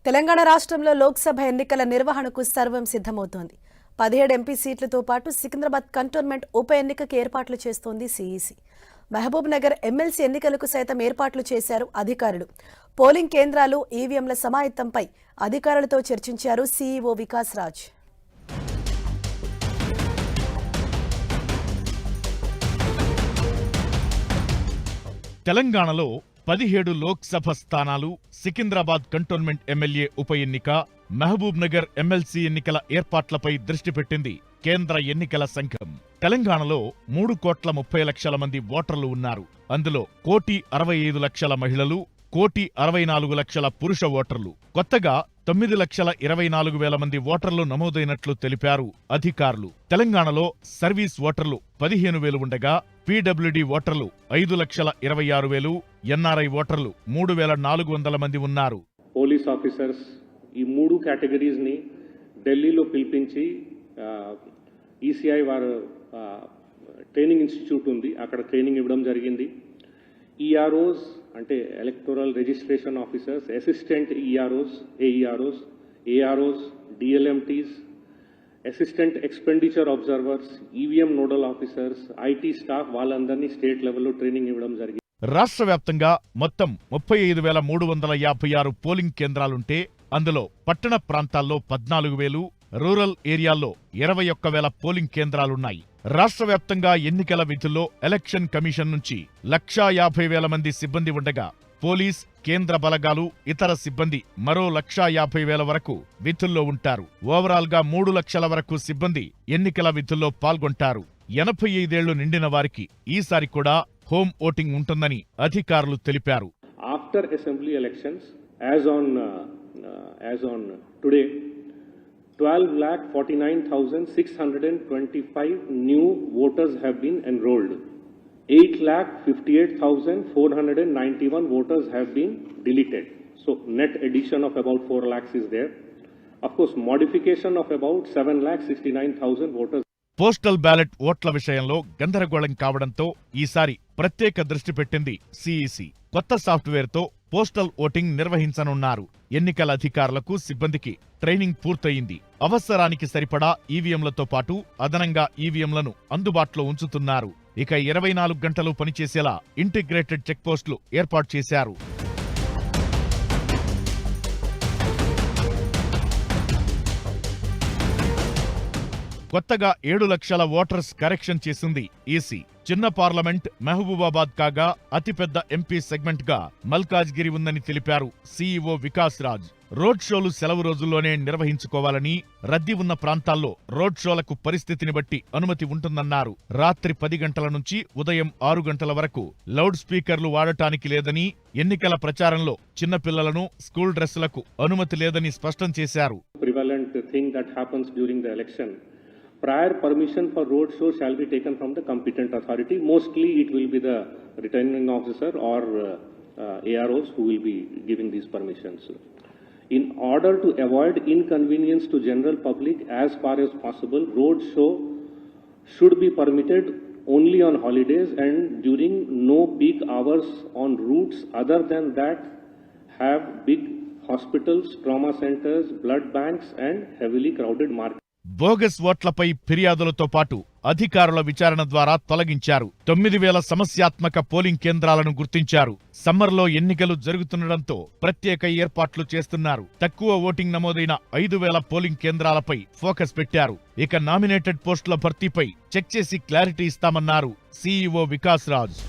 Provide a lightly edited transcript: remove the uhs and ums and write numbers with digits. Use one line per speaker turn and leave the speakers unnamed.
తెలంగాణ రాష్ట్రంలో లోక్సభ ఎన్నికల నిర్వహణకు సర్వం సిద్ధమవుతోంది. 17 ఎంపీ సీట్లతో పాటు సికింద్రాబాద్ కంటోన్మెంట్ ఉప ఎన్నికకు ఏర్పాట్లు చేస్తోంది సీఈసీ. మహబూబ్ నగర్ ఎమ్మెల్సీ ఎన్నికలకు సైతం ఏర్పాట్లు చేశారు అధికారులు. పోలింగ్ కేంద్రాలు, ఈవీఎంల సమాయత్తంపై అధికారులతో చర్చించారు సీఈఓ వికాస్ రాజ్.
తెలంగాణలో 17 లోక్సభ స్థానాలు, సికింద్రాబాద్ కంటోన్మెంట్ ఎమ్మెల్యే ఉప ఎన్నిక, మహబూబ్ నగర్ ఎమ్మెల్సీ ఎన్నికల ఏర్పాట్లపై దృష్టి పెట్టింది కేంద్ర ఎన్నికల సంఘం. తెలంగాణలో 3,30,00,000 మంది ఓటర్లు ఉన్నారు. అందులో 1,65,00,000 మహిళలు, 1,64,00,000 పురుష ఓటర్లు. కొత్తగా 9,24,000 మంది ఓటర్లు నమోదైనట్లు తెలిపారు అధికారులు. తెలంగాణలో సర్వీస్ ఓటర్లు 15,000 ఉండగా, పీడబ్ల్యూడీ ఓటర్లు 5,26,000, ఎన్ఆర్ఐ ఓటర్లు 3,400 మంది ఉన్నారు.
పోలీస్ ఆఫీసర్స్ ఈ 3 కేటగిరీస్ ని ఢిల్లీలో పిలిపించి ఈసీఐ వారు ట్రైనింగ్ ఇన్స్టిట్యూట్ ఉంది, అక్కడ ట్రైనింగ్ ఇవ్వడం జరిగింది. ఈఆర్ఓస్ అంటే electoral registration officers, assistant EROs, AEROs, AROs, DLMTs, assistant expenditure observers, EVM nodal officers, IT staff వాళ్ళందరినీ స్టేట్ లెవెల్లో ట్రైనింగ్ ఇవ్వడం జరిగింది.
రాష్ట్ర వ్యాప్తంగా మొత్తం 35,356 పోలింగ్ కేంద్రాలుంటే అందులో పట్టణ ప్రాంతాల్లో 14,000, రూరల్ ఏరియాల్లో 21,000 పోలింగ్ కేంద్రాలున్నాయి. రాష్ట్ర వ్యాప్తంగా ఎన్నికల విధుల్లో ఎలక్షన్ కమిషన్ నుంచి 1,50,000 మంది సిబ్బంది ఉండగా, పోలీస్, కేంద్ర బలగాలు, ఇతర సిబ్బంది మరో 1,50,000 వరకు విధుల్లో ఉంటారు. ఓవరాల్ గా 3 లక్షల వరకు సిబ్బంది ఎన్నికల విధుల్లో పాల్గొంటారు. 85 ఏళ్లు నిండిన వారికి ఈసారి కూడా హోమ్ ఓటింగ్ ఉంటుందని అధికారులు తెలిపారు.
After assembly elections as on today 12,49,625 new voters have been enrolled. 8,58,491 voters have been deleted. So net addition of about 4 lakhs is there. Of course, modification of about 7,69,000 voters.
Postal ballot ఓట్ల విషయంలో గందరగోళం కావడంతో ఈసారి ప్రత్యేక దృష్టి పెట్టింది CEC. కొత్త సాఫ్ట్వేర్తో postal voting నిర్వహించనున్నారు. ఎన్నికల అధికారులకు, సిబ్బందికి ట్రైనింగ్ పూర్తయింది. అవసరానికి సరిపడా ఈవీఎంలతో పాటు అదనంగా ఈవీఎంలను అందుబాటులో ఉంచుతున్నారు. ఇక 24 గంటలు పనిచేసేలా ఇంటిగ్రేటెడ్ చెక్పోస్టులు ఏర్పాటు చేశారు. కొత్తగా 7 లక్షల ఓటర్స్ కరెక్షన్ చేసింది ఈసీ. చిన్న పార్లమెంట్ మహబూబాబాద్ కాగా అతిపెద్ద ఎంపీ సెగ్మెంట్ గా మల్కాజ్గిరి ఉందని తెలిపారు సీఈఓ వికాస్ రాజ్. రోడ్ షోలు సెలవు రోజుల్లోనే నిర్వహించుకోవాలని, రద్దీ ఉన్న ప్రాంతాల్లో రోడ్ షోలకు పరిస్థితిని బట్టి అనుమతి ఉంటుందన్నారు. రాత్రి 10 గంటల నుంచి ఉదయం 6 గంటల వరకు లౌడ్ స్పీకర్లు వాడటానికి లేదని, ఎన్నికల ప్రచారంలో చిన్నపిల్లలను, స్కూల్ డ్రెస్సులకు అనుమతి లేదని స్పష్టం చేశారు.
Prior permission for road show shall be taken from the competent authority. Mostly it will be the returning officer or AROs who will be giving these permissions. In order to avoid inconvenience to general public as far as possible, road show should be permitted only on holidays and during no peak hours on routes other than that have big hospitals, trauma centers, blood banks and heavily crowded markets.
Bogus ఓట్లపై ఫిర్యాదులతో పాటు అధికారుల విచారణ ద్వారా తొలగించారు. 9,000 సమస్యాత్మక polling కేంద్రాలను గుర్తించారు. సమ్మర్లో ఎన్నికలు జరుగుతుండటంతో ప్రత్యేక ఏర్పాట్లు చేస్తున్నారు. తక్కువ ఓటింగ్ నమోదైన 5,000 పోలింగ్ కేంద్రాలపై ఫోకస్ పెట్టారు. ఇక నామినేటెడ్ పోస్టుల భర్తీపై చెక్ చేసి క్లారిటీ ఇస్తామన్నారు సీఈఓ వికాస్ రాజ్.